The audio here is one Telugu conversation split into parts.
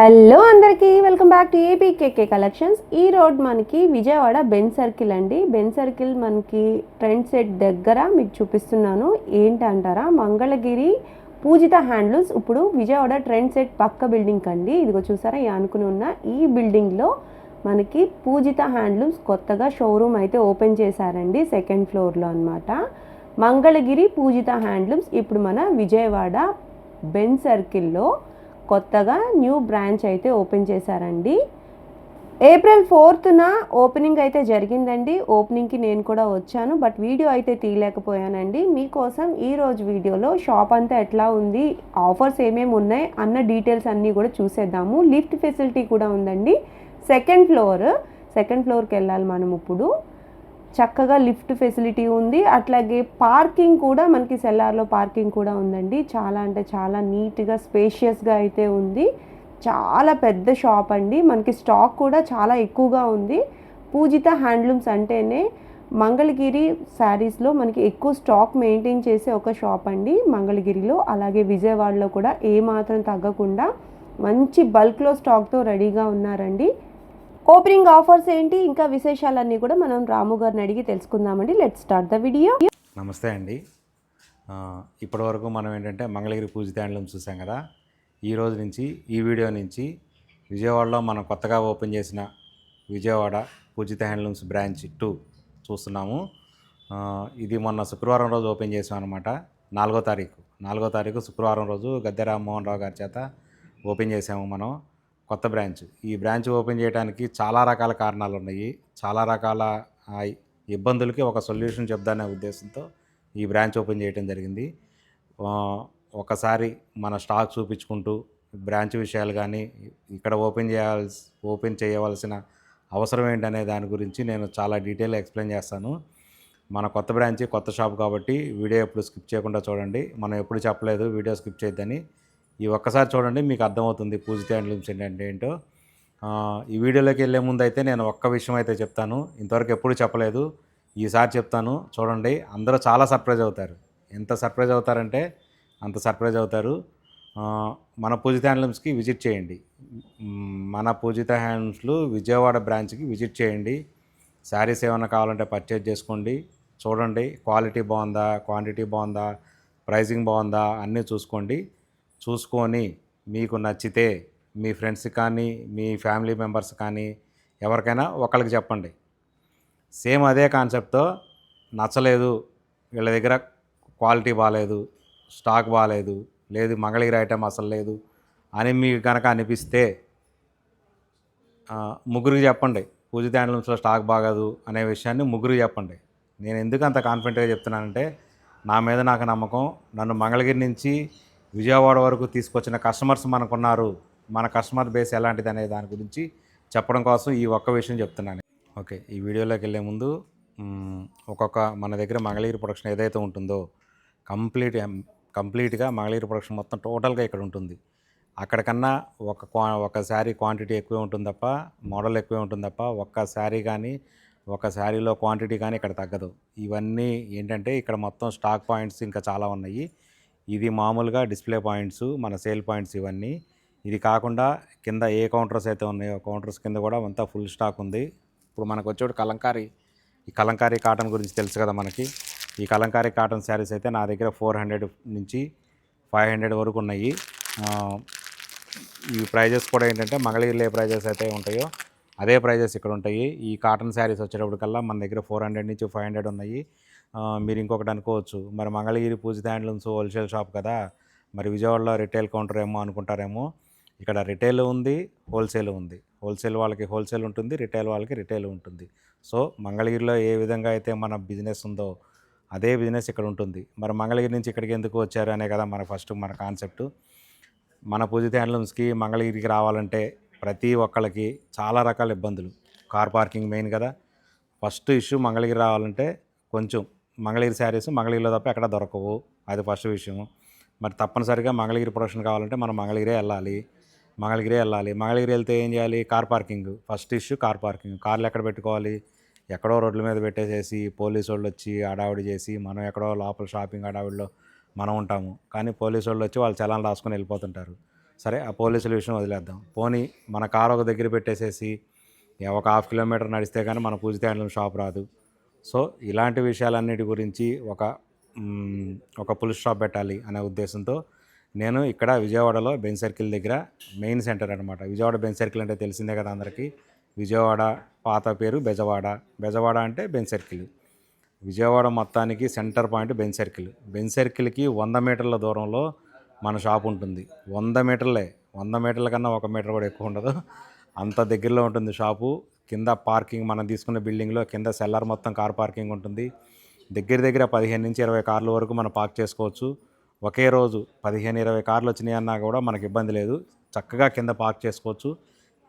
హలో అందరికీ welcome back to APKK collections. ఈ రోడ్ మనకి విజయవాడ బెన్ సర్కిల్ అండి. బెన్ సర్కిల్ మనకి ట్రెండ్ సెట్ దగ్గర మీకు చూపిస్తున్నాను. ఏంటంటారా, మంగళగిరి పూజిత హ్యాండ్లూమ్స్ ఇప్పుడు విజయవాడ ట్రెండ్ సెట్ పక్క బిల్డింగ్ అండి. ఇదిగో చూసారా, ఈ అనుకుని ఉన్న ఈ బిల్డింగ్లో మనకి పూజిత హ్యాండ్లూమ్స్ కొత్తగా షోరూమ్ అయితే ఓపెన్ చేశారండి, సెకండ్ ఫ్లోర్లో అనమాట. మంగళగిరి పూజిత హ్యాండ్లూమ్స్ ఇప్పుడు మన విజయవాడ బెన్ సర్కిల్లో కొత్తగా న్యూ బ్రాంచ్ అయితే ఓపెన్ చేశారండి. ఏప్రిల్ 4న ఓపెనింగ్ అయితే జరిగిందండి. ఓపెనింగ్కి నేను కూడా వచ్చాను, బట్ వీడియో అయితే తీయలేకపోయానండి. మీకోసం ఈరోజు వీడియోలో షాప్ అంతా ఎట్లా ఉంది, ఆఫర్స్ ఏమేమి ఉన్నాయి అన్న డీటెయిల్స్ అన్నీ కూడా చూసేద్దాము. లిఫ్ట్ ఫెసిలిటీ కూడా ఉందండి. సెకండ్ ఫ్లోర్కి వెళ్ళాలి మనం ఇప్పుడు. చక్కగా లిఫ్ట్ ఫెసిలిటీ ఉంది. అట్లాగే పార్కింగ్ కూడా మనకి సెల్లార్లో పార్కింగ్ కూడా ఉందండి. చాలా అంటే చాలా నీట్గా స్పేషియస్గా అయితే ఉంది. చాలా పెద్ద షాప్ అండి. మనకి స్టాక్ కూడా చాలా ఎక్కువగా ఉంది. పూజిత హ్యాండ్లూమ్స్ అంటేనే మంగళగిరి శారీస్లో మనకి ఎక్కువ స్టాక్ మెయింటైన్ చేసే ఒక షాప్ అండి మంగళగిరిలో. అలాగే విజయవాడలో కూడా ఏమాత్రం తగ్గకుండా మంచి బల్క్లో స్టాక్తో రెడీగా ఉన్నారండి. ఓపెనింగ్ ఆఫర్స్ ఏంటి, ఇంకా విశేషాలన్నీ కూడా మనం రాము గారిని అడిగి తెలుసుకుందామండి. Let's start the video. నమస్తే అండి. ఇప్పటివరకు మనం ఏంటంటే మంగళగిరి పూజిత హ్యాండ్లూమ్స్ చూసాం కదా. ఈ రోజు నుంచి, ఈ వీడియో నుంచి విజయవాడలో మనం కొత్తగా ఓపెన్ చేసిన విజయవాడ పూజిత హ్యాండ్లూమ్స్ బ్రాంచ్ 2 చూస్తున్నాము. ఇది మొన్న శుక్రవారం రోజు ఓపెన్ చేసాం అనమాట. 4వ తారీఖు శుక్రవారం రోజు గద్దె రామ్మోహన్ రావు గారి చేత ఓపెన్ చేసాము మనం కొత్త బ్రాంచ్. ఈ బ్రాంచ్ ఓపెన్ చేయడానికి చాలా రకాల కారణాలు ఉన్నాయి. చాలా రకాల ఇబ్బందులకి ఒక సొల్యూషన్ చెప్దానే ఉద్దేశంతో ఈ బ్రాంచ్ ఓపెన్ చేయడం జరిగింది. ఒకసారి మన స్టాక్ చూపించుకుంటూ బ్రాంచ్ విషయాలు కానీ, ఇక్కడ ఓపెన్ చేయవలసిన అవసరం ఏంటనే దాని గురించి నేను చాలా డీటెయిల్గా ఎక్స్ప్లెయిన్ చేస్తాను. మన కొత్త బ్రాంచ్, కొత్త షాప్ కాబట్టి వీడియో ఎప్పుడు స్కిప్ చేయకుండా చూడండి. మనం ఎప్పుడు చెప్పలేదు వీడియో స్కిప్ చేయొద్దని. ఈ ఒక్కసారి చూడండి, మీకు అర్థమవుతుంది పూజిత హ్యాండ్లూమ్స్ ఏంటంటే ఏంటో. ఈ వీడియోలోకి వెళ్ళే ముందు అయితే నేను ఒక్క విషయం అయితే చెప్తాను, ఇంతవరకు ఎప్పుడు చెప్పలేదు, ఈసారి చెప్తాను. చూడండి, అందరూ చాలా సర్ప్రైజ్ అవుతారు. ఎంత సర్ప్రైజ్ అవుతారంటే అంత సర్ప్రైజ్ అవుతారు. మన పూజిత హ్యాండ్లూమ్స్కి విజిట్ చేయండి. మన పూజిత హ్యాండ్లూమ్స్లో విజయవాడ బ్రాంచ్కి విజిట్ చేయండి. శారీస్ ఏమైనా కావాలంటే పర్చేజ్ చేసుకోండి. చూడండి, క్వాలిటీ బాగుందా, క్వాంటిటీ బాగుందా, ప్రైజింగ్ బాగుందా అన్నీ చూసుకొని మీకు నచ్చితే మీ ఫ్రెండ్స్ కానీ, మీ ఫ్యామిలీ మెంబర్స్ కానీ ఎవరికైనా ఒకరికి చెప్పండి. సేమ్ అదే కాన్సెప్ట్తో నచ్చలేదు, వీళ్ళ దగ్గర క్వాలిటీ బాగాలేదు, స్టాక్ బాగాలేదు, లేదు మంగళగిరి ఐటెం అసలు లేదు అని మీకు కనుక అనిపిస్తే ముగ్గురికి చెప్పండి. పూజిత హ్యాండ్లూమ్స్లో స్టాక్ బాగదు అనే విషయాన్ని ముగ్గురికి చెప్పండి. నేను ఎందుకు అంత కాన్ఫిడెంట్గా చెప్తున్నానంటే, నా మీద నాకు నమ్మకం. నన్ను మంగళగిరి నుంచి విజయవాడ వరకు తీసుకొచ్చిన కస్టమర్స్ మనకున్నారు. మన కస్టమర్ బేస్ ఎలాంటిది అనే దాని గురించి చెప్పడం కోసం ఈ ఒక్క విషయం చెప్తున్నాను. ఓకే, ఈ వీడియోలోకి వెళ్ళే ముందు మన దగ్గర మంగళగిరి ప్రొడక్షన్ ఏదైతే ఉంటుందో కంప్లీట్గా మంగళగిరి ప్రొడక్షన్ మొత్తం టోటల్గా ఇక్కడ ఉంటుంది. అక్కడికన్నా ఒక శారీ క్వాంటిటీ ఎక్కువే ఉంటుంది తప్ప, మోడల్ ఎక్కువే ఉంటుంది తప్ప, ఒక్క శారీ కానీ ఒక శారీలో క్వాంటిటీ కానీ ఇక్కడ తగ్గదు. ఇవన్నీ ఏంటంటే ఇక్కడ మొత్తం స్టాక్ పాయింట్స్ ఇంకా చాలా ఉన్నాయి. ఇది మామూలుగా డిస్ప్లే పాయింట్స్, మన సేల్ పాయింట్స్ ఇవన్నీ. ఇది కాకుండా కింద ఏ కౌంటర్స్ అయితే ఉన్నాయో కౌంటర్స్ కింద కూడా అంతా ఫుల్ స్టాక్ ఉంది. ఇప్పుడు మనకు వచ్చేటి ఈ కలంకారీ కాటన్ గురించి తెలుసు కదా మనకి. ఈ కలంకారీ కాటన్ శారీస్ అయితే నా దగ్గర 400 నుంచి 500 వరకు ఉన్నాయి. ఈ ప్రైజెస్ కూడా ఏంటంటే మంగళగిరిలో ఏ ప్రైజెస్ అయితే ఉంటాయో అదే ప్రైజెస్ ఇక్కడ ఉంటాయి. ఈ కాటన్ శారీస్ వచ్చేటప్పటికల్లా మన దగ్గర 400 నుంచి 500 ఉన్నాయి. మీరు ఇంకొకటి అనుకోవచ్చు, మరి మంగళగిరి పూజిత హ్యాండ్లూమ్స్ హోల్సేల్ షాప్ కదా, మరి విజయవాడలో రిటైల్ కౌంటర్ ఏమో అనుకుంటారేమో. ఇక్కడ రిటైల్ ఉంది, హోల్సేల్ ఉంది. హోల్సేల్ వాళ్ళకి హోల్సేల్ ఉంటుంది, రిటైల్ వాళ్ళకి రిటైల్ ఉంటుంది. సో మంగళగిరిలో ఏ విధంగా అయితే మన బిజినెస్ ఉందో అదే బిజినెస్ ఇక్కడ ఉంటుంది. మరి మంగళగిరి నుంచి ఇక్కడికి ఎందుకు వచ్చారు అనే కదా మన కాన్సెప్ట్. మన పూజిత హ్యాండ్లూమ్స్కి మంగళగిరికి రావాలంటే ప్రతి ఒక్కళ్ళకి చాలా రకాల ఇబ్బందులు. కార్ పార్కింగ్ మెయిన్ కదా. ఫస్ట్ ఇష్యూ, మంగళగిరి రావాలంటే కొంచెం మంగళగిరి శారీస్ మంగళగిరిలో తప్ప ఎక్కడ దొరకవు, అది ఫస్ట్ విషయం. మరి తప్పనిసరిగా మంగళగిరి ప్రొడక్షన్ కావాలంటే మనం మంగళగిరే వెళ్ళాలి. మంగళగిరి వెళ్తే ఏం చేయాలి? Car parking. First issue car parking. కార్లు ఎక్కడ పెట్టుకోవాలి? ఎక్కడో రోడ్ల మీద పెట్టేసేసి పోలీసు వాళ్ళు వచ్చి హడావిడి చేసి, మనం ఎక్కడో లోపల షాపింగ్ హడావిడిలో మనం ఉంటాము. కానీ పోలీసు వాళ్ళు వచ్చి వాళ్ళు చలాన్ రాసుకొని వెళ్ళిపోతుంటారు. సరే ఆ పోలీసుల విషయం వదిలేద్దాం. పోనీ మన కారు ఒక దగ్గర పెట్టేసేసి ఒక హాఫ్ కిలోమీటర్ నడిస్తే కానీ మన పూజిత హ్యాండ్లూమ్ షాప్ రాదు. సో ఇలాంటి విషయాలన్నిటి గురించి ఒక ఫుల్ స్టాప్ పెట్టాలి అనే ఉద్దేశంతో నేను ఇక్కడ విజయవాడలో బెంజ్ సర్కిల్ దగ్గర మెయిన్ సెంటర్ అనమాట. విజయవాడ బెంజ్ సర్కిల్ అంటే తెలిసిందే కదా అందరికీ. విజయవాడ పాత పేరు బెజవాడ. బెజవాడ అంటే బెంజ్ సర్కిల్. విజయవాడ మొత్తానికి centre point Benz circle. Benz సర్కిల్కి 100 మీటర్ల దూరంలో మన షాప్ ఉంటుంది. 100 మీటర్లే, 100 మీటర్ల కన్నా 1 మీటర్ కూడా ఎక్కువ ఉండదు. అంత దగ్గరలో ఉంటుంది షాపు. కింద పార్కింగ్ మనం తీసుకున్న బిల్డింగ్లో కింద సెల్లర్ మొత్తం కార్ పార్కింగ్ ఉంటుంది. దగ్గర 15 నుంచి 20 కార్ల వరకు మనం పార్క్ చేసుకోవచ్చు. ఒకే రోజు 15-20 కార్లు వచ్చినాయన్నా కూడా మనకి ఇబ్బంది లేదు. చక్కగా కింద పార్క్ చేసుకోవచ్చు.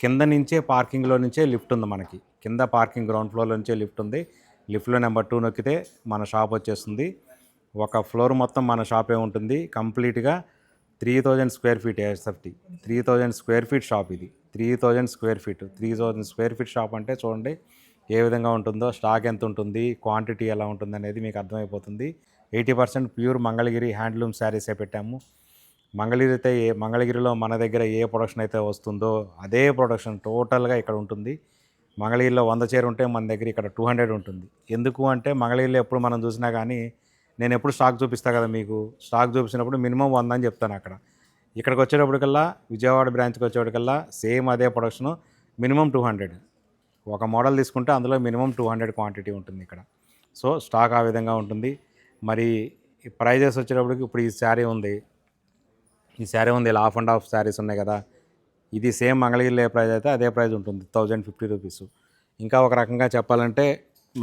కింద నుంచే పార్కింగ్లో నుంచే లిఫ్ట్ ఉంది మనకి. కింద పార్కింగ్ గ్రౌండ్ ఫ్లోర్లో నుంచే లిఫ్ట్ ఉంది. లిఫ్ట్లో నెంబర్ 2 నొక్కితే మన షాప్ వచ్చేస్తుంది. ఒక ఫ్లోర్ మొత్తం మన షాపే ఉంటుంది. కంప్లీట్గా 3000 square feet SFT. 3000 square feet shop ఇది. 3000 square feet. 3000 square feet shop అంటే చూడండి ఏ విధంగా ఉంటుందో, స్టాక్ ఎంత ఉంటుంది, క్వాంటిటీ ఎలా ఉంటుంది అనేది మీకు అర్థమైపోతుంది. 80% ప్యూర్ మంగళగిరి హ్యాండ్లూమ్ శారీసే పెట్టాము. మంగళగిరిలో మన దగ్గర ఏ ప్రొడక్షన్ అయితే వస్తుందో అదే ప్రొడక్షన్ టోటల్గా ఇక్కడ ఉంటుంది. మంగళగిరిలో 100 చీర ఉంటే మన దగ్గర ఇక్కడ 200 ఉంటుంది. ఎందుకు అంటే మంగళగిరిలో ఎప్పుడు మనం చూసినా కానీ నేను ఎప్పుడు స్టాక్ చూపిస్తాను కదా మీకు. స్టాక్ చూపించినప్పుడు మినిమం 100 అని చెప్తాను అక్కడ. ఇక్కడికి వచ్చేటప్పటికల్లా విజయవాడ బ్రాంచ్కి వచ్చేటప్పటికల్లా సేమ్ అదే ప్రొడక్షను మినిమం 200. ఒక మోడల్ తీసుకుంటే అందులో మినిమం 200 క్వాంటిటీ ఉంటుంది ఇక్కడ. సో స్టాక్ ఆ విధంగా ఉంటుంది. మరి ప్రైజెస్ వచ్చేటప్పటికి ఇప్పుడు ఈ శారీ ఉంది ఇలా హాఫ్ అండ్ హాఫ్ శారీస్ ఉన్నాయి కదా. ఇది సేమ్ మంగళగిరిలో ఏ ప్రైస్ అయితే అదే ప్రైస్ ఉంటుంది, 1050 రూపీస్. ఇంకా ఒక రకంగా చెప్పాలంటే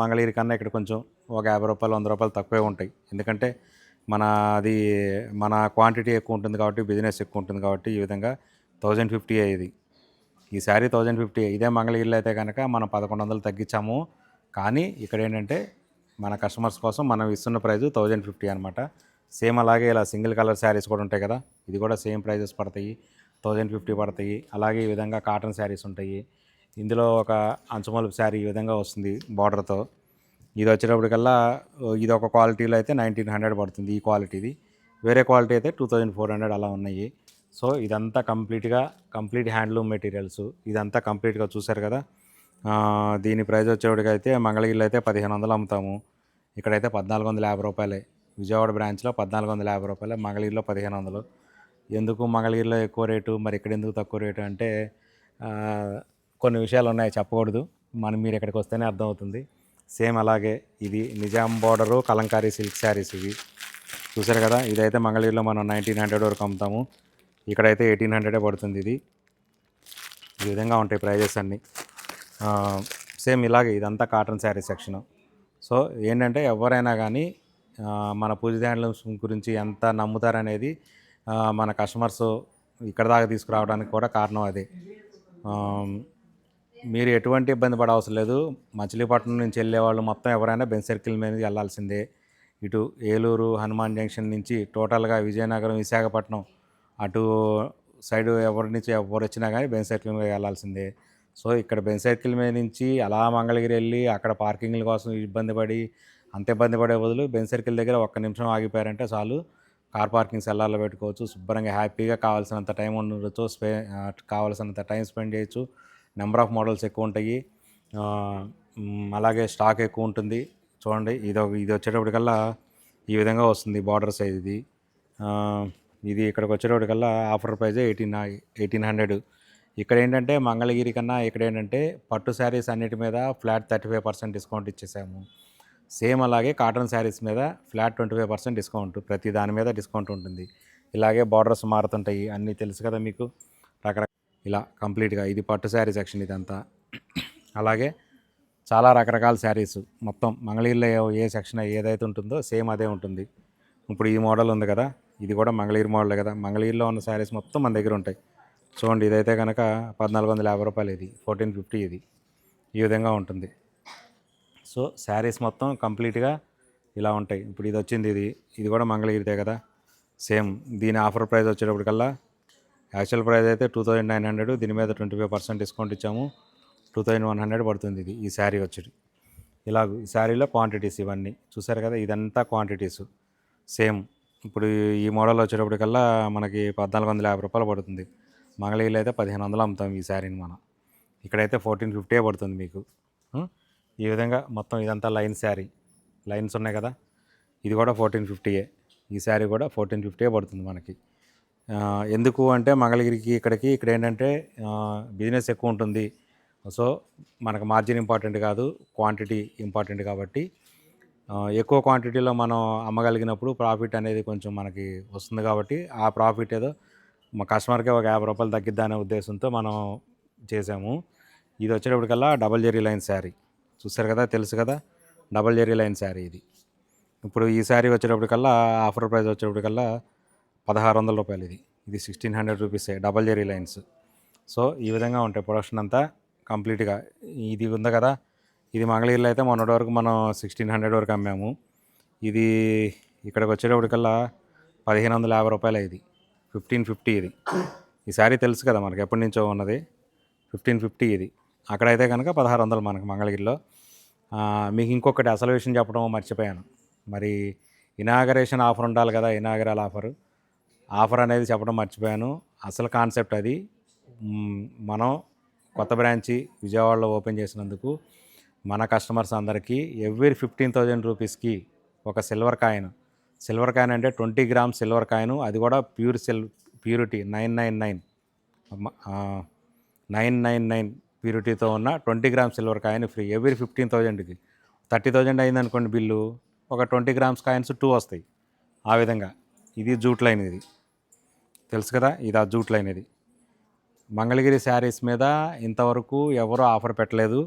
మంగళగిరి కన్నా ఇక్కడ కొంచెం ఒక 50 రూపాయలు 100 రూపాయలు తక్కువే ఉంటాయి. ఎందుకంటే మన క్వాంటిటీ ఎక్కువ ఉంటుంది కాబట్టి, బిజినెస్ ఎక్కువ ఉంటుంది కాబట్టి ఈ విధంగా 1050 ఇది. ఈ శారీ 1050. ఇదే మంగళగిరిలో అయితే కనుక మనం 1100 తగ్గించాము. కానీ ఇక్కడ ఏంటంటే మన కస్టమర్స్ కోసం మనం ఇస్తున్న ప్రైస్ 1050 అనమాట. సేమ్ అలాగే ఇలా సింగిల్ కలర్ శారీస్ కూడా ఉంటాయి కదా, ఇది కూడా సేమ్ ప్రైజెస్ పడతాయి, 1050 పడతాయి. అలాగే ఈ విధంగా కాటన్ శారీస్ ఉంటాయి. ఇందులో ఒక అంచుమలుపు శారీ ఈ విధంగా వస్తుంది బార్డర్తో. ఇది వచ్చేటప్పటికల్లా ఇది ఒక క్వాలిటీలో అయితే 1900 పడుతుంది ఈ క్వాలిటీది. వేరే క్వాలిటీ అయితే 2400 అలా ఉన్నాయి. సో ఇదంతా కంప్లీట్ హ్యాండ్లూమ్ మెటీరియల్స్. ఇదంతా కంప్లీట్గా చూసారు కదా. దీని ప్రైస్ వచ్చేటికైతే మంగళగిరిలో అయితే 1500 అమ్ముతాము. ఇక్కడైతే 1450 రూపాయలే. విజయవాడ బ్రాంచ్లో 1450 రూపాయలే, మంగళగిరిలో 1500. ఎందుకు మంగళగిరిలో ఎక్కువ రేటు, మరి ఇక్కడ ఎందుకు తక్కువ రేటు అంటే కొన్ని విషయాలు ఉన్నాయి, చెప్పకూడదు. మీరు ఇక్కడికి వస్తేనే అర్థమవుతుంది. సేమ్ అలాగే ఇది నిజాం బోర్డరు కలంకారీ సిల్క్ శారీస్ ఇవి చూసారు కదా. ఇదైతే మంగళగిరిలో మనం 1900 వరకు అమ్ముతాము. ఇక్కడైతే 1800 పడుతుంది ఇది. ఈ విధంగా ఉంటాయి ప్రైజెస్ అన్నీ. సేమ్ ఇలాగే ఇదంతా కాటన్ శారీ సెక్షను. సో ఏంటంటే ఎవరైనా కానీ మన పూజిత హ్యాండ్లూమ్స్ గురించి ఎంత నమ్ముతారనేది మన కస్టమర్స్ ఇక్కడ దాకా తీసుకురావడానికి కూడా కారణం అదే. మీరు ఎటువంటి ఇబ్బంది పడే అవసరం లేదు. మచిలీపట్నం నుంచి వెళ్ళే వాళ్ళు మొత్తం ఎవరైనా బెంజ్ సర్కిల్ మీద వెళ్ళాల్సిందే. ఇటు ఏలూరు హనుమాన్ జంక్షన్ నుంచి టోటల్గా విజయనగరం విశాఖపట్నం అటు సైడ్ ఎవరు వచ్చినా కానీ బెంజ్ సర్కిల్ మీద వెళ్ళాల్సిందే. సో ఇక్కడ బెంజ్ సర్కిల్ మీద నుంచి అలా మంగళగిరి వెళ్ళి అక్కడ పార్కింగ్ల కోసం ఇబ్బంది పడే బదులు బెంజ్ సర్కిల్ దగ్గర 1 నిమిషం ఆగిపోయారంటే చాలు, కార్ పార్కింగ్ సెల్లార్లో పెట్టుకోవచ్చు. శుభ్రంగా హ్యాపీగా కావాల్సినంత టైం ఉండొచ్చు, కావాల్సినంత టైం స్పెండ్ చేయొచ్చు. నెంబర్ ఆఫ్ మోడల్స్ ఎక్కువ ఉంటాయి. అలాగే స్టాక్ ఎక్కువ ఉంటుంది. చూడండి ఇది వచ్చేటప్పటికల్లా ఈ విధంగా వస్తుంది బార్డర్ సైజ్ ఇది. ఇది ఇక్కడికి వచ్చేటప్పటికల్లా ఆఫర్ ప్రైజే 1800. ఇక్కడ ఏంటంటే మంగళగిరి కన్నా ఇక్కడ ఏంటంటే పట్టు శారీస్ అన్నిటి మీద ఫ్లాట్ 35% డిస్కౌంట్ ఇచ్చేసాము. సేమ్ అలాగే కాటన్ శారీస్ మీద ఫ్లాట్ 25% డిస్కౌంట్, ప్రతి దాని మీద డిస్కౌంట్ ఉంటుంది. ఇలాగే బార్డర్స్ మారుతుంటాయి, అన్నీ తెలుసు కదా మీకు. ఇలా కంప్లీట్గా ఇది పట్టు శారీ సెక్షన్ ఇదంతా. అలాగే చాలా రకరకాల శారీస్ మొత్తం మంగళగిరిలో ఏ సెక్షన్ ఏదైతే ఉంటుందో సేమ్ అదే ఉంటుంది. ఇప్పుడు ఈ మోడల్ ఉంది కదా, ఇది కూడా మంగళగిరి మోడలే కదా. మంగళగిరిలో ఉన్న శారీస్ మొత్తం మన దగ్గర ఉంటాయి. చూడండి ఇదైతే కనుక 1450 రూపాయలు, ఇది 1450, ఇది ఈ విధంగా ఉంటుంది. సో శారీస్ మొత్తం కంప్లీట్గా ఇలా ఉంటాయి. ఇప్పుడు ఇది వచ్చింది, ఇది కూడా మంగళగిరిదే కదా. సేమ్ దీని ఆఫర్ ప్రైస్ వచ్చేటప్పటికల్లా యాక్చువల్ ప్రైస్ అయితే 2900, దీని మీద 25% డిస్కౌంట్ ఇచ్చాము, 2100 పడుతుంది ఇది. ఈ శారీ వచ్చి ఈ శారీలో క్వాంటిటీస్ ఇవన్నీ చూసారు కదా, ఇదంతా క్వాంటిటీస్ సేమ్ ఇప్పుడు ఈ మోడల్ వచ్చేటప్పటికల్లా మనకి 1450 రూపాయలు పడుతుంది. మంగళగిరిలో అయితే 1500 అమ్ముతాం ఈ శారీని మనం. ఇక్కడైతే 1450 పడుతుంది మీకు. ఆ, ఈ విధంగా మొత్తం ఇదంతా లైన్ శారీ, లైన్స్ ఉన్నాయి కదా, ఇది కూడా 1450. ఈ శారీ కూడా 1450 పడుతుంది మనకి. ఎందుకు అంటే మంగళగిరికి ఇక్కడికి ఇక్కడ ఏంటంటే బిజినెస్ ఎక్కువ ఉంటుంది. సో మనకు మార్జిన్ ఇంపార్టెంట్ కాదు, క్వాంటిటీ ఇంపార్టెంట్ కాబట్టి ఎక్కువ క్వాంటిటీలో మనం అమ్మగలిగినప్పుడు ప్రాఫిట్ అనేది కొంచెం మనకి వస్తుంది కాబట్టి ఆ ప్రాఫిట్ ఏదో మా కస్టమర్కి ఒక 50 రూపాయలు తగ్గిద్దా అనే ఉద్దేశంతో మనం చేసాము. ఇది వచ్చేటప్పటికల్లా డబల్ జెరీ లైన్ శారీ చూస్తారు కదా, తెలుసు కదా, డబల్ జెరీ లైన్ శారీ ఇది. ఇప్పుడు ఈ శారీ వచ్చేటప్పటికల్లా ఆఫర్ ప్రైస్ వచ్చేటప్పటికల్లా 1600 రూపాయలు. ఇది 1600 రూపీసే, డబల్ జెరీ లైన్స్. సో ఈ విధంగా ఉంటాయి ప్రొడక్షన్ అంతా కంప్లీట్గా. ఇది ఉంది కదా, ఇది మంగళగిరిలో అయితే మొన్నటి వరకు మనం 1600 వరకు అమ్మాము. ఇది ఇక్కడికి వచ్చేటప్పటికల్లా 1550 రూపాయలు. ఇది 1550. ఈ శారీ తెలుసు కదా మనకి, ఎప్పటి నుంచో ఉన్నది. 1550 ఇది. అక్కడైతే కనుక 1600 మనకు మంగళగిరిలో. మీకు ఇంకొకటి అసలు విషయం చెప్పడం మర్చిపోయాను. మరి ఇనాగరేషన్ ఆఫర్ ఉండాలి కదా, ఇనాగరల్ ఆఫర్ అనేది చెప్పడం మర్చిపోయాను. అసలు కాన్సెప్ట్ అది. మనం కొత్త బ్రాంచి విజయవాడలో ఓపెన్ చేసినందుకు మన కస్టమర్స్ అందరికీ ఎవ్రీ 15,000 రూపీస్కి ఒక సిల్వర్ కాయిన్ అంటే 20 గ్రామ్ సిల్వర్ కాయిన్, అది కూడా ప్యూరిటీ 999 ప్యూరిటీతో ఉన్న 20 gram silver coin free every 15,000కి. 30,000 అయిందనుకోండి బిల్లు, ఒక 20 గ్రామ్స్ కాయిన్స్ 2 వస్తాయి. ఆ విధంగా. ఇది జూట్ లైన్, ఇది తెలుసు కదా, ఇది ఆ జూట్ లైన్. ఇది మంగళగిరి శారీస్ మీద ఇంతవరకు ఎవరూ ఆఫర్ పెట్టలేదు.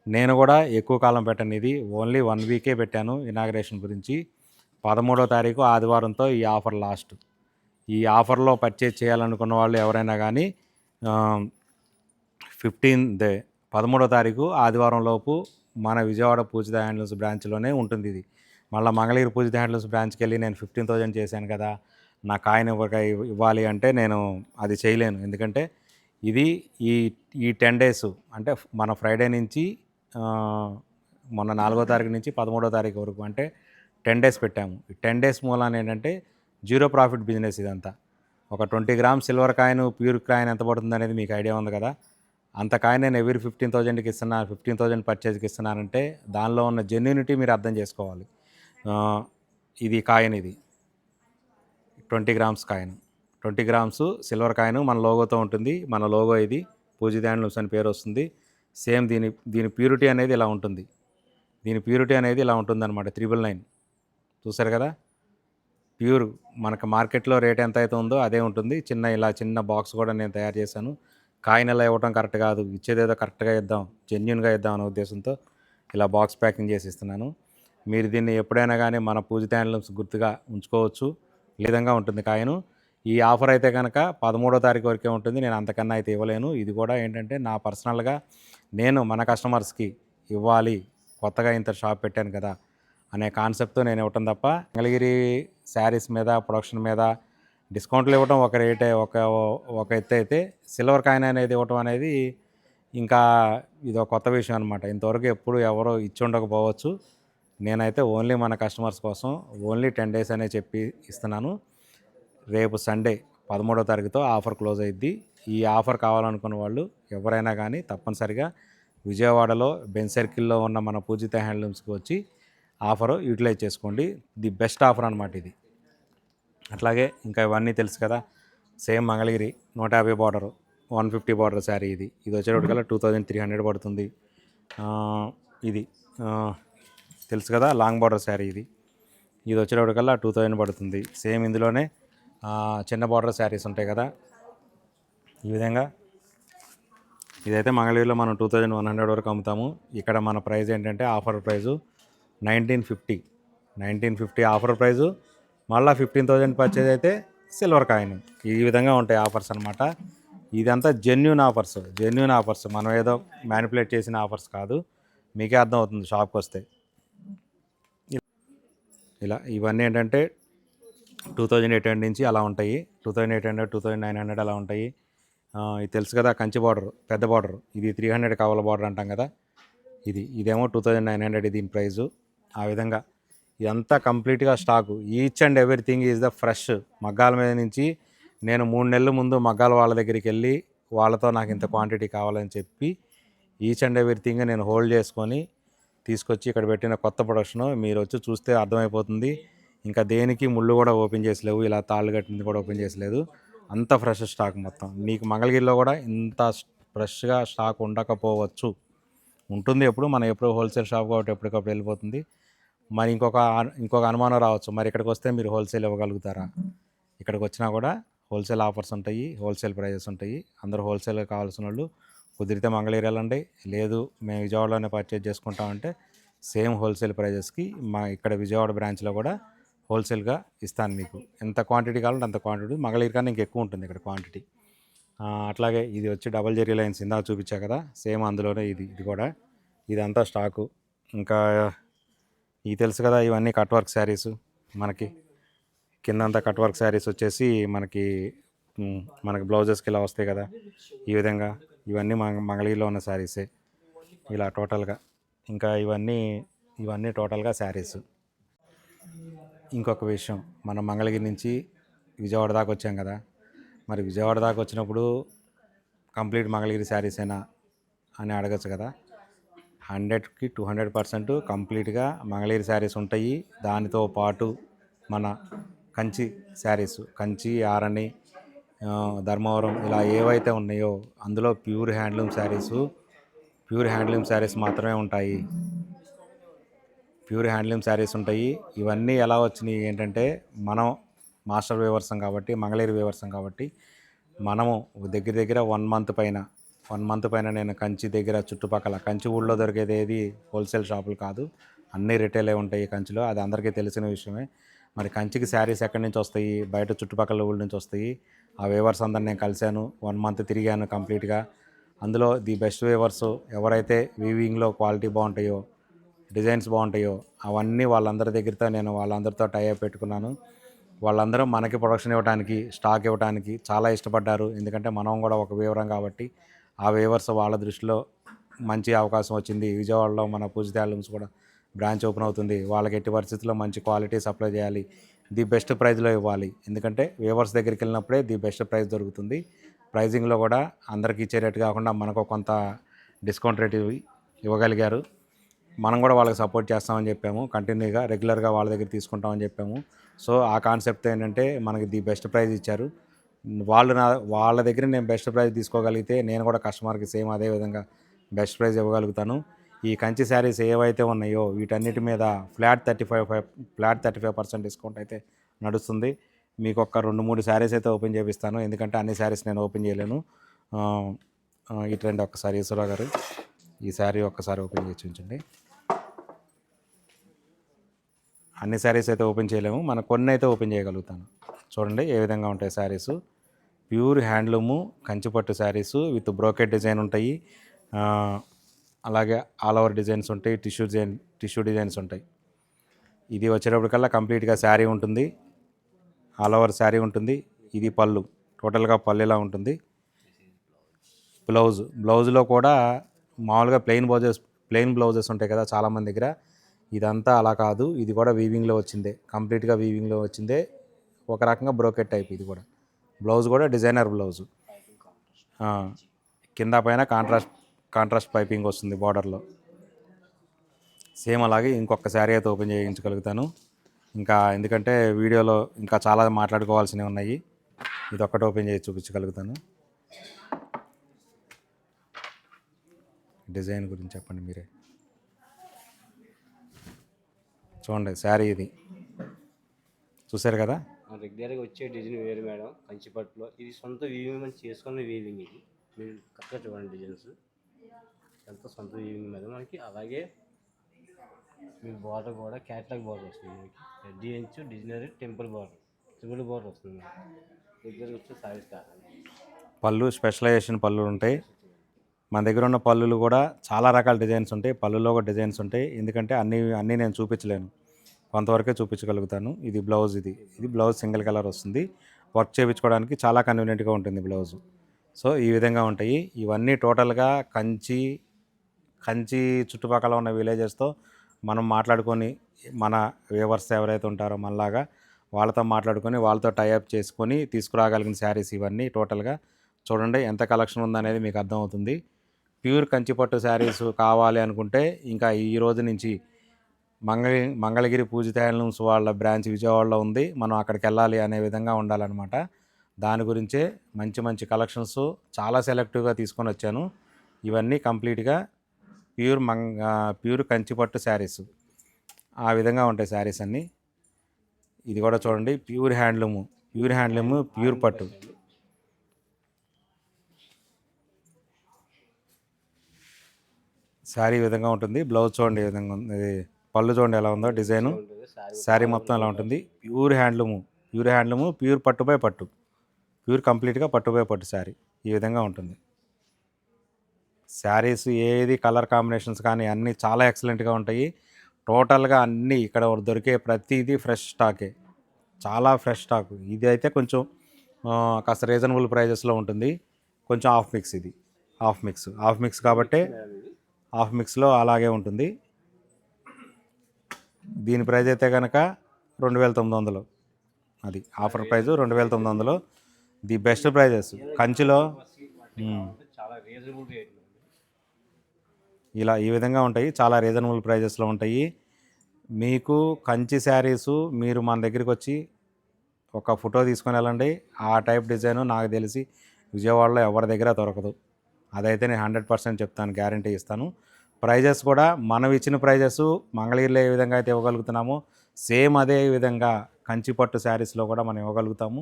నేను కూడా ఎక్కువ కాలం పెట్టాను. ఇది ఓన్లీ 1 వీకే పెట్టాను ఇనాగ్రేషన్ గురించి. 13వ తారీఖు ఆదివారంతో ఈ ఆఫర్ లాస్ట్. ఈ ఆఫర్లో పర్చేజ్ చేయాలనుకున్న వాళ్ళు ఎవరైనా కానీ 13వ తారీఖు ఆదివారం లోపు మన విజయవాడ పూజిత హ్యాండ్లూమ్స్ బ్రాంచ్లోనే ఉంటుంది. ఇది మళ్ళీ మంగళగిరి పూజిత హ్యాండ్లూమ్స్ బ్రాంచ్కి వెళ్ళి నేను 15,000 చేశాను కదా, నా కాయిన్ ఇవ్వాలి అంటే నేను అది చేయలేను. ఎందుకంటే ఇది ఈ 10 డేస్ అంటే మన ఫ్రైడే నుంచి మొన్న 4వ తారీఖు నుంచి 13వ తారీఖు వరకు అంటే 10 డేస్ పెట్టాము. ఈ 10 డేస్ మూలాన ఏంటంటే జీరో ప్రాఫిట్ బిజినెస్ ఇదంతా. ఒక 20 gram silver coin, pure coin ఎంత పడుతుంది అనేది మీకు ఐడియా ఉంది కదా. అంత కాయిన్ నేను ఎవ్రీ 15,000కి ఇస్తున్నాను, 15,000 పర్చేజ్కి ఇస్తున్నానంటే దానిలో ఉన్న జెన్యూనిటీ మీరు అర్థం చేసుకోవాలి. ఇది కాయిన్, ఇది 20 grams coin, 20 grams silver coin మన లోగోతో ఉంటుంది. మన లోగో ఇది పూజిత హ్యాండ్లూమ్స్ అని పేరు వస్తుంది. సేమ్ దీని ప్యూరిటీ అనేది ఇలా ఉంటుంది. దీని ప్యూరిటీ అనేది ఇలా ఉంటుందన్నమాట. 999 చూసారు కదా, ప్యూర్. మనకు మార్కెట్లో రేట్ ఎంత అయితే ఉందో అదే ఉంటుంది. చిన్న బాక్స్ కూడా నేను తయారు చేశాను. కాయిన్ ఎలా ఇవ్వటం కరెక్ట్ కాదు, ఇచ్చేదేదో కరెక్ట్గా ఇద్దాం, జెన్యున్గా ఇద్దాం అనే ఉద్దేశంతో ఇలా బాక్స్ ప్యాకింగ్ చేసి ఇస్తున్నాను. మీరు దీన్ని ఎప్పుడైనా కానీ మన పూజిత హ్యాండ్లూమ్స్ గుర్తుగా ఉంచుకోవచ్చు. ఈ విధంగా ఉంటుంది కాయిన్. ఈ ఆఫర్ అయితే కనుక 13వ తారీఖు వరకే ఉంటుంది. నేను అంతకన్నా అయితే ఇవ్వలేను. ఇది కూడా ఏంటంటే నా పర్సనల్గా నేను మన కస్టమర్స్కి ఇవ్వాలి, కొత్తగా ఇంత షాప్ పెట్టాను కదా అనే కాన్సెప్ట్తో నేను ఇవ్వటం తప్ప మంగళగిరి శారీస్ మీద, ప్రొడక్షన్ మీద డిస్కౌంట్లు ఇవ్వటం ఒక రేటే, ఒక ఎత్తు అయితే సిల్వర్ కాయిన్ అనేది ఇవ్వటం అనేది ఇంకా ఇది ఒక కొత్త విషయం అనమాట. ఇంతవరకు ఎప్పుడు ఎవరో ఇచ్చి ఉండకపోవచ్చు. నేనైతే ఓన్లీ మన కస్టమర్స్ కోసం ఓన్లీ 10 డేస్ అనే చెప్పి ఇస్తున్నాను. రేపు సండే 13వ తారీఖుతో ఆఫర్ క్లోజ్ అయ్యిద్ది. ఈ ఆఫర్ కావాలనుకున్న వాళ్ళు ఎవరైనా కానీ తప్పనిసరిగా విజయవాడలో బెంజ్ సర్కిల్లో ఉన్న మన పూజిత హ్యాండ్లూమ్స్కి వచ్చి ఆఫర్ యూటిలైజ్ చేసుకోండి. ది బెస్ట్ ఆఫర్ అనమాట ఇది. అట్లాగే ఇంకా ఇవన్నీ తెలుసు కదా, same Mangalagiri 150 border, 150 border sari. ఇది వచ్చేటప్పటికల్లా 2300 పడుతుంది. ఇది తెలుసు కదా, లాంగ్ బార్డర్ శారీ. ఇది వచ్చేటప్పటికల్లా 2000 పడుతుంది. సేమ్ ఇందులోనే చిన్న బార్డర్ శారీస్ ఉంటాయి కదా, ఈ విధంగా. ఇదైతే మంగళగిరిలో మనం 2100 వరకు అమ్ముతాము. ఇక్కడ మన ప్రైస్ ఏంటంటే ఆఫర్ ప్రైజు 1950 ఆఫర్ ప్రైజు. మళ్ళీ 15,000 పర్చేజ్ అయితే సిల్వర్ కాయిన్. ఈ విధంగా ఉంటాయి ఆఫర్స్ అనమాట. ఇదంతా జెన్యూన్ ఆఫర్స్, మనం ఏదో మ్యానిపులేట్ చేసిన ఆఫర్స్ కాదు. మీకే అర్థం అవుతుంది షాప్కి వస్తే. ఇలా ఇవన్నీ ఏంటంటే 2800 నుంచి అలా ఉంటాయి. 2800, 2900 అలా ఉంటాయి. ఇది తెలుసు కదా, కంచి బార్డర్, పెద్ద బార్డర్. ఇది 300 కావాల బార్డర్ అంటాం కదా. ఇదేమో 2900 దీని ప్రైజు. ఆ విధంగా ఇదంతా కంప్లీట్గా stock. Each and everything is the fresh. మగ్గాల మీద నుంచి నేను 3 నెలల ముందు మగ్గాల వాళ్ళ దగ్గరికి వెళ్ళి వాళ్ళతో నాకు ఇంత క్వాంటిటీ కావాలని చెప్పి ఈచ్ అండ్ ఎవ్రీథింగ్ నేను హోల్డ్ చేసుకొని తీసుకొచ్చి ఇక్కడ పెట్టిన కొత్త ప్రొడక్షన్. మీరు వచ్చి చూస్తే అర్థమైపోతుంది. ఇంకా దేనికి ముళ్ళు కూడా ఓపెన్ చేసలేవు, ఇలా తాళ్ళు కట్టింది కూడా ఓపెన్ చేసలేదు. అంత ఫ్రెష్ స్టాక్ మొత్తం. మీకు మంగళగిరిలో కూడా ఇంత ఫ్రెష్గా స్టాక్ ఉండకపోవచ్చు, ఉంటుంది. ఎప్పుడు మనం ఎప్పుడు హోల్సేల్ షాప్ కాబట్టి ఎప్పటికప్పుడు వెళ్ళిపోతుంది. మరి ఇంకొక అనుమానం రావచ్చు, మరి ఇక్కడికి వస్తే మీరు హోల్సేల్ ఇవ్వగలుగుతారా? ఇక్కడికి వచ్చినా కూడా హోల్సేల్ ఆఫర్స్ ఉంటాయి, హోల్సేల్ ప్రైజెస్ ఉంటాయి. అందరూ హోల్సేల్గా కావాల్సిన వాళ్ళు కుదిరితే మంగళగిరి వెళ్ళండి, లేదు మేము విజయవాడలోనే పర్చేజ్ చేసుకుంటామంటే సేమ్ హోల్సేల్ ప్రైజెస్కి మా ఇక్కడ విజయవాడ బ్రాంచ్లో కూడా హోల్సేల్గా ఇస్తాను. మీకు ఎంత క్వాంటిటీ కావాలంటే అంత క్వాంటిటీ, మంగళగిరి కన్నా ఇంకెక్కువ ఉంటుంది ఇక్కడ క్వాంటిటీ. అట్లాగే ఇది వచ్చి డబల్ జెరీ లైన్స్ ఇందాక చూపించా కదా, సేమ్ అందులోనే ఇది కూడా. ఇదంతా స్టాకు. ఇంకా ఇది తెలుసు కదా, ఇవన్నీ కట్ వర్క్ శారీస్. మనకి కిందంతా కట్ వర్క్ శారీస్ వచ్చేసి మనకి బ్లౌజెస్కి ఇలా వస్తాయి కదా, ఈ విధంగా. ఇవన్నీ మంగళగిరిలో ఉన్న శారీసే ఇలా టోటల్గా. ఇంకా ఇవన్నీ టోటల్గా శారీస్. ఇంకొక విషయం, మనం మంగళగిరి నుంచి విజయవాడ దాకా వచ్చాం కదా, మరి విజయవాడ దాకా వచ్చినప్పుడు కంప్లీట్ మంగళగిరి శారీసేనా అని అడగచ్చు కదా. 100కి 200% కంప్లీట్గా మంగళగిరి శారీస్ ఉంటాయి. దానితో పాటు మన కంచి శారీస్, కంచి, ఆరణి, ధర్మవరం ఇలా ఏవైతే ఉన్నాయో అందులో ప్యూర్ హ్యాండ్లూమ్ శారీస్ మాత్రమే ఉంటాయి. ప్యూర్ హ్యాండ్లూమ్ శారీస్ ఉంటాయి. ఇవన్నీ ఎలా వచ్చినాయి ఏంటంటే, మనం మాస్టర్ వేవర్సం కాబట్టి, మంగళగిరి వేవర్సం కాబట్టి, మనము దగ్గర 1 మంత్ పైన నేను కంచి దగ్గర చుట్టుపక్కల, కంచి ఊళ్ళో దొరికేది ఏది హోల్సేల్ షాపులు కాదు, అన్నీ రిటైలే ఉంటాయి కంచిలో. అది అందరికీ తెలిసిన విషయమే. మరి కంచికి శారీస్ ఎక్కడి నుంచి వస్తాయి? బయట చుట్టుపక్కల ఊళ్ళ నుంచి వస్తాయి. ఆ వేవర్స్ అందరిని నేను కలిశాను, 1 మంత్ తిరిగాను కంప్లీట్గా. అందులో ది బెస్ట్ వేవర్స్ ఎవరైతే వీవింగ్లో క్వాలిటీ బాగుంటాయో, డిజైన్స్ బాగుంటాయో అవన్నీ వాళ్ళందరితో టైఅప్ పెట్టుకున్నాను. వాళ్ళందరూ మనకి ప్రొడక్షన్ ఇవ్వడానికి, స్టాక్ ఇవ్వడానికి చాలా ఇష్టపడ్డారు. ఎందుకంటే మనం కూడా ఒక వేవరం కాబట్టి ఆ వేవర్స్ వాళ్ళ దృష్టిలో మంచి అవకాశం వచ్చింది. విజయవాడలో మన పూజిత హ్యాండ్లూమ్స్ కూడా బ్రాంచ్ ఓపెన్ అవుతుంది. వాళ్ళకి ఎట్టి పరిస్థితుల్లో మంచి క్వాలిటీ సప్లై చేయాలి, ది బెస్ట్ ప్రైస్లో ఇవ్వాలి. ఎందుకంటే వేవర్స్ దగ్గరికి వెళ్ళినప్పుడే ది బెస్ట్ ప్రైస్ దొరుకుతుంది. ప్రైజింగ్లో కూడా అందరికీ ఇచ్చే రేటు కాకుండా మనకు కొంత డిస్కౌంట్ రేట్ ఇవ్వగలిగారు. మనం కూడా వాళ్ళకి సపోర్ట్ చేస్తామని చెప్పాము, కంటిన్యూగా రెగ్యులర్గా వాళ్ళ దగ్గర తీసుకుంటామని చెప్పాము. సో ఆ కాన్సెప్ట్ ఏంటంటే మనకి ది బెస్ట్ ప్రైస్ ఇచ్చారు. వాళ్ళ దగ్గర నేను బెస్ట్ ప్రైస్ తీసుకోగలిగితే నేను కూడా కస్టమర్కి సేమ్ అదే విధంగా బెస్ట్ ప్రైస్ ఇవ్వగలుగుతాను. ఈ కంచి శారీస్ ఏవైతే ఉన్నాయో వీటన్నిటి మీద ఫ్లాట్ 35% డిస్కౌంట్ అయితే నడుస్తుంది. మీకు ఒక 2-3 శారీస్ అయితే ఓపెన్ చేపిస్తాను, ఎందుకంటే అన్ని శారీస్ నేను ఓపెన్ చేయలేను. ఇటు రండి ఒక్కసారి ఈశ్వరరావు గారు, ఈ శారీ ఒక్కసారి ఓపెన్ చేసి ఉంచండి. అన్ని శారీస్ అయితే ఓపెన్ చేయలేము, మన కొన్ని అయితే ఓపెన్ చేయగలుగుతాను. చూడండి ఏ విధంగా ఉంటాయి saris. Pure handloom Kanchipattu saris with brocade design ఉంటాయి. అలాగే ఆల్ ఓవర్ డిజైన్స్ ఉంటాయి, టిష్యూ డిజైన్స్ ఉంటాయి. ఇది వచ్చేటప్పటికల్లా కంప్లీట్గా శారీ ఉంటుంది, ఆల్ ఓవర్ శారీ ఉంటుంది. ఇది పళ్ళు, టోటల్గా పళ్ళులా ఉంటుంది. బ్లౌజ్లో కూడా మామూలుగా ప్లెయిన్ బ్లౌజెస్ ఉంటాయి కదా చాలామంది దగ్గర, ఇదంతా అలా కాదు. ఇది కూడా వీవింగ్లో వచ్చిందే, కంప్లీట్గా వీవింగ్లో వచ్చిందే. ఒక రకంగా బ్రోకెట్ టైప్. ఇది కూడా బ్లౌజ్ కూడా డిజైనర్ బ్లౌజు, కింద పైన కాంట్రాస్ట్ పైపింగ్ వస్తుంది బార్డర్లో. సేమ్ అలాగే ఇంకొక శారీ అయితే ఓపెన్ చేయించగలుగుతాను. ఇంకా ఎందుకంటే వీడియోలో ఇంకా చాలా మాట్లాడుకోవాల్సినవి ఉన్నాయి, ఇది ఒక్కటి ఓపెన్ చేసి చూపించగలుగుతాను. డిజైన్ గురించి చెప్పండి మీరే. చూడండి శారీ ఇది చూసారు కదా. రెగ్యులర్గా వచ్చే డిజైన్ వేరు మేడం, కంచిపట్టులో ఇది సొంత వీవింగ్ చేసుకున్న వీవింగ్. ఇది మీరు కరెక్ట్గా చూడండి, డిజైన్స్ ఎంత సొంత వీవింగ్ మేడం మనకి. అలాగే మీ బార్డర్ కూడా క్యాట్లాగ్ బార్డర్ వస్తుంది మనకి, 2 inch designery temple border, triple border వస్తుంది మనకి. రెగ్యులర్గా వచ్చే సారీస్ కాదండి. పళ్ళు స్పెషలైజేషన్ పళ్ళు ఉంటాయి మన దగ్గర. ఉన్న పళ్ళులు కూడా చాలా రకాల డిజైన్స్ ఉంటాయి, పళ్ళులో కూడా డిజైన్స్ ఉంటాయి. ఎందుకంటే అన్నీ నేను చూపించలేను, కొంతవరకే చూపించగలుగుతాను. ఇది బ్లౌజ్, ఇది బ్లౌజ్ సింగిల్ కలర్ వస్తుంది. వర్క్ చేయించుకోవడానికి చాలా కన్వీనియంట్గా ఉంటుంది బ్లౌజు. సో ఈ విధంగా ఉంటాయి. ఇవన్నీ టోటల్గా కంచి చుట్టుపక్కల ఉన్న విలేజెస్తో మనం మాట్లాడుకొని మన వ్యూవర్స్ ఎవరైతే ఉంటారో మనలాగా వాళ్ళతో మాట్లాడుకొని వాళ్ళతో టైఅప్ చేసుకొని తీసుకురాగలిగిన శారీస్ ఇవన్నీ టోటల్గా చూడండి ఎంత కలెక్షన్ ఉందనేది మీకు అర్థమవుతుంది. ప్యూర్ కంచిపట్టు శారీస్ కావాలి అనుకుంటే ఇంకా ఈ రోజు నుంచి మంగళగిరి పూజిత హ్యాండ్లూమ్స్ వాళ్ళ బ్రాంచ్ విజయవాడలో ఉంది. మనం అక్కడికి వెళ్ళాలి అనే విధంగా ఉండాలన్నమాట. దాని గురించే మంచి మంచి కలెక్షన్స్ చాలా సెలెక్టివ్గా తీసుకొని వచ్చాను. ఇవన్నీ కంప్లీట్గా ప్యూర్ కంచిపట్టు శారీస్ ఆ విధంగా ఉంటాయి శారీస్ అన్నీ. ఇది కూడా చూడండి ప్యూర్ హ్యాండ్లూము ప్యూర్ పట్టు. శారీ ఈ విధంగా ఉంటుంది. బ్లౌజ్ చూడండి ఈ విధంగా ఉంది. ఇది పళ్ళు చూడండి ఎలా ఉందో డిజైను. శారీ మొత్తం ఎలా ఉంటుంది. ప్యూర్ హ్యాండ్లూము ప్యూర్ పట్టుపై పట్టు, ప్యూర్ కంప్లీట్గా పట్టుపై పట్టు శారీ ఈ విధంగా ఉంటుంది. శారీస్ ఏది కలర్ కాంబినేషన్స్ కానీ అన్నీ చాలా ఎక్సలెంట్గా ఉంటాయి. టోటల్గా అన్నీ ఇక్కడ దొరికే ప్రతిదీ ఫ్రెష్ స్టాకే, చాలా ఫ్రెష్ స్టాక్. ఇది అయితే కొంచెం కాస్త రీజనబుల్ ప్రైజెస్లో ఉంటుంది. కొంచెం ఇది హాఫ్ మిక్స్ కాబట్టి హాఫ్ మిక్స్లో అలాగే ఉంటుంది. దీని ప్రైస్ అయితే కనుక 2900, అది offer price 2900. The best prices కంచిలో చాలా రీజనబుల్ రేట్ ఇలా ఈ విధంగా ఉంటాయి. చాలా రీజనబుల్ ప్రైజెస్లో ఉంటాయి. మీకు కంచి శారీసు మీరు మన దగ్గరికి వచ్చి ఒక ఫోటో తీసుకొని వెళ్ళండి. ఆ టైప్ డిజైను నాకు తెలిసి విజయవాడలో ఎవరి దగ్గర దొరకదు. అదైతే నేను 100% చెప్తాను, గ్యారంటీ ఇస్తాను. ప్రైజెస్ కూడా మనం ఇచ్చిన ప్రైజెస్ మంగళగిరిలో ఏ విధంగా అయితే ఇవ్వగలుగుతున్నామో సేమ్ అదే విధంగా కంచిపట్టు శారీస్లో కూడా మనం ఇవ్వగలుగుతాము.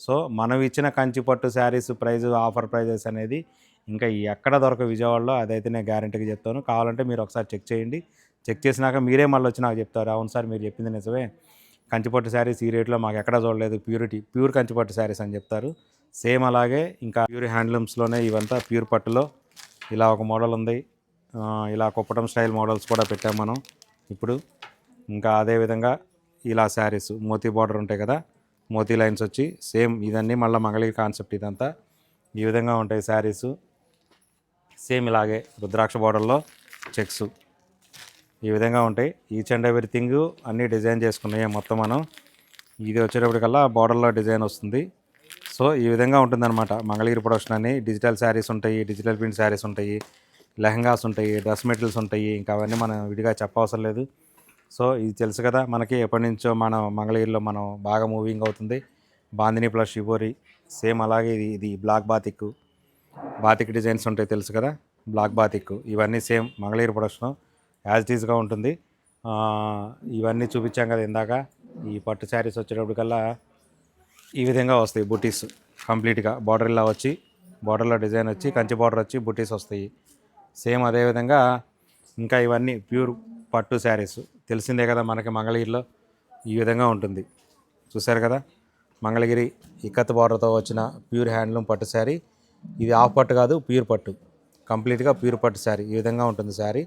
సో మనం ఇచ్చిన కంచిపట్టు శారీస్ ప్రైజు ఆఫర్ ప్రైజెస్ అనేది ఇంకా ఎక్కడ దొరక విజయవాడలో, అదైతే నేను గ్యారంటీగా చెప్తాను. కావాలంటే మీరు ఒకసారి చెక్ చేయండి. చెక్ చేసినాక మీరే మళ్ళీ వచ్చి నాకు చెప్తారు, అవును సార్ మీరు చెప్పింది నిజమే, కంచిపట్టు శారీస్ ఈ రేట్లో మాకు ఎక్కడ చూడలేదు, ప్యూర్ కంచిపట్టు శారీస్ అని చెప్తారు. సేమ్ అలాగే ఇంకా ప్యూర్ హ్యాండ్లూమ్స్లోనే ఇవంతా ప్యూర్ పట్టులో ఇలా ఒక మోడల్ ఉంది. ఇలా కుప్పటం స్టైల్ మోడల్స్ కూడా పెట్టాం మనం ఇప్పుడు. ఇంకా అదేవిధంగా ఇలా శారీస్ మోతీ బార్డర్ ఉంటాయి కదా, మోతీ లైన్స్ వచ్చి సేమ్ ఇదన్నీ మళ్ళీ మంగళగిరి కాన్సెప్ట్. ఇదంతా ఈ విధంగా ఉంటాయి శారీసు. సేమ్ ఇలాగే రుద్రాక్ష బార్డర్లో చెక్స్ ఈ విధంగా ఉంటాయి. ఈచ్ అండ్ ఎవ్రీథింగ్ అన్నీ డిజైన్ చేసుకున్నాయి మొత్తం మనం. ఇది వచ్చేటప్పటికల్లా బార్డర్లో డిజైన్ వస్తుంది. సో ఈ విధంగా ఉంటుందన్నమాట మంగళగిరి ప్రొడక్షన్ అని. డిజిటల్ శారీస్ ఉంటాయి, డిజిటల్ ప్రింట్ శారీస్ ఉంటాయి, లెహంగాస్ ఉంటాయి, డ్రెస్ మెటీరియల్స్ ఉంటాయి. ఇంకా అవన్నీ మనం విడిగా చెప్పవసరం లేదు. సో ఇది తెలుసు కదా మనకి, ఎప్పటి నుంచో మనం మంగళగిరిలో మనం బాగా మూవింగ్ అవుతుంది బాందిని ప్లస్ షిబోరి. సేమ్ అలాగే ఇది బ్లాక్ బాతిక్ డిజైన్స్ ఉంటాయి తెలుసు కదా, బ్లాక్ బాతిక్. ఇవన్నీ same Mangalagiri production as it ఈజ్గా ఉంటుంది. ఇవన్నీ చూపించాం కదా ఇందాక. ఈ పట్టు శారీస్ వచ్చేటప్పటికల్లా ఈ విధంగా వస్తాయి బుటీస్ కంప్లీట్గా. బార్డర్ ఇలా వచ్చి బార్డర్లో డిజైన్ వచ్చి కంచి బార్డర్ వచ్చి బుటీస్ వస్తాయి. సేమ్ అదేవిధంగా ఇంకా ఇవన్నీ ప్యూర్ పట్టు శారీస్ తెలిసిందే కదా మనకి మంగళగిరిలో ఈ విధంగా ఉంటుంది. చూశారు కదా మంగళగిరి ఇక్కత్ బార్డర్తో వచ్చిన ప్యూర్ హ్యాండ్లూమ్ పట్టు శారీ. ఇది హాఫ్ పట్టు కాదు, ప్యూర్ పట్టు, కంప్లీట్గా ప్యూర్ పట్టు శారీ ఈ విధంగా ఉంటుంది శారీ.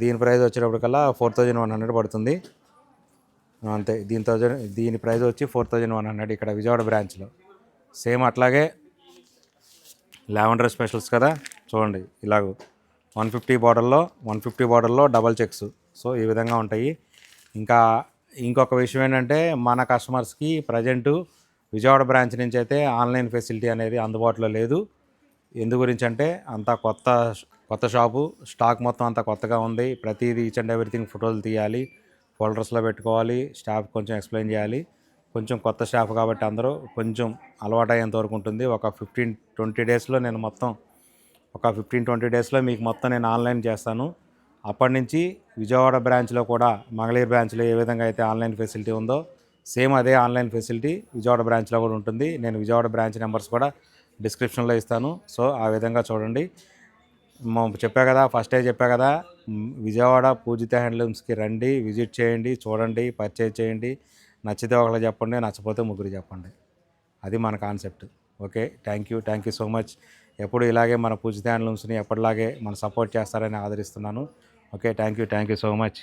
దీని ప్రైస్ వచ్చేటప్పటికల్లా 4100 పడుతుంది అంతే. దీని ప్రైస్ వచ్చి 4100 ఇక్కడ విజయవాడ బ్రాంచ్లో. సేమ్ అట్లాగే లావెండర్ స్పెషల్స్ కదా చూడండి, ఇలాగ 150 బార్డర్లో డబల్ చెక్స్. సో ఈ విధంగా ఉంటాయి. ఇంకా ఇంకొక విషయం ఏంటంటే మన కస్టమర్స్కి ప్రజెంటు విజయవాడ బ్రాంచ్ నుంచి అయితే ఆన్లైన్ ఫెసిలిటీ అనేది అందుబాటులో లేదు. ఎందు గురించి అంటే అంతా కొత్త షాపు, స్టాక్ మొత్తం అంతా కొత్తగా ఉంది. ప్రతిదీ ఈచ్ అండ్ ఎవ్రీథింగ్ ఫోటోలు తీయాలి, ఫోల్డర్స్లో పెట్టుకోవాలి, స్టాఫ్ కొంచెం ఎక్స్ప్లెయిన్ చేయాలి. కొంచెం కొత్త స్టాఫ్ కాబట్టి అందరూ కొంచెం అలవాటు అయ్యేంత వరకు ఉంటుంది. ఒక 15-20 డేస్లో నేను మొత్తం ఒక 15-20 డేస్లో మీకు మొత్తం నేను ఆన్లైన్ చేస్తాను. అప్పటి నుంచి విజయవాడ బ్రాంచ్లో కూడా మంగళగిరి బ్రాంచ్లో ఏ విధంగా అయితే ఆన్లైన్ ఫెసిలిటీ ఉందో సేమ్ అదే ఆన్లైన్ ఫెసిలిటీ విజయవాడ బ్రాంచ్లో కూడా ఉంటుంది. నేను విజయవాడ బ్రాంచ్ నెంబర్స్ కూడా డిస్క్రిప్షన్లో ఇస్తాను. సో ఆ విధంగా చూడండి. చెప్పా కదా, ఫస్టే చెప్పా కదా, విజయవాడ పూజిత హ్యాండ్లూమ్స్కి రండి, విజిట్ చేయండి, చూడండి, పర్చేజ్ చేయండి. నచ్చితే ఒకళ్ళు చెప్పండి, నచ్చపోతే ముగ్గురు చెప్పండి. అది మన concept. Okay, thank you so much. ఎప్పుడు ఇలాగే మన పూజిత హ్యాండ్లూమ్స్ని ఎప్పటిలాగే మన సపోర్ట్ చేస్తారని ఆదరిస్తున్నాను. Okay, thank you so much.